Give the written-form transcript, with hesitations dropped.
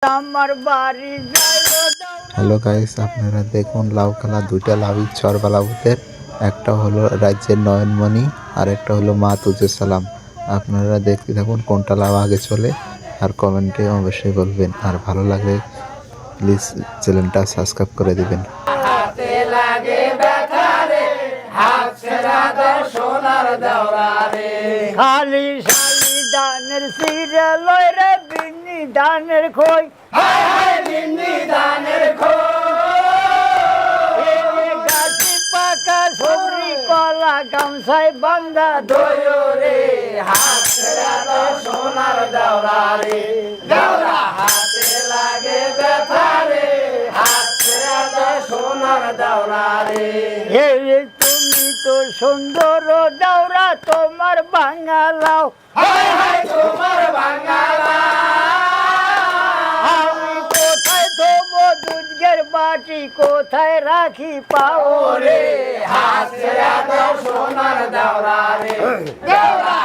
আমার বাড়ি hello guys, আপনারা দেখুন লাউ খেলা। দুইটা লাউই চরবালাবুতের, একটা হলো রাজ্যের নয়নমণি আর একটা হলো মা তুজে সালাম। আপনারা দেখতে থাকুন কোনটা লাউ আগে চলে, আর কমেন্টে অবশ্যই বলবেন, আর ভালো লাগলে প্লিজ চ্যানেলটা সাবস্ক্রাইব করে দিবেন। হাতে লাগে ব্যথা রে, হাত ছেড়া দাও সোনার দেওরা রে। খালি শালি দানের সিরে লয় রে বিন্নি দানের খই। হায় হায় বিন্নি দানের খই, গাছি পাকা সবরি কলা গামছায় বান্ধা দইও রে। হাত ছেড়া দাও সোনার দেওরা রে, দেওরা হাতে লাগে ব্যথা রে, হাত ছেড়া দাও সোনার দেওরা রে। হে তুমি তো সুন্দর দাওরা তোমার বাঙালাও। হায় হায় তোমার বাঙালা, আমি কোথায় থবো দুধের বাটি, কোথায় রাখি পাও ওরে হাত ছেড়া দাও সোনার দেওরা রে, দেওরা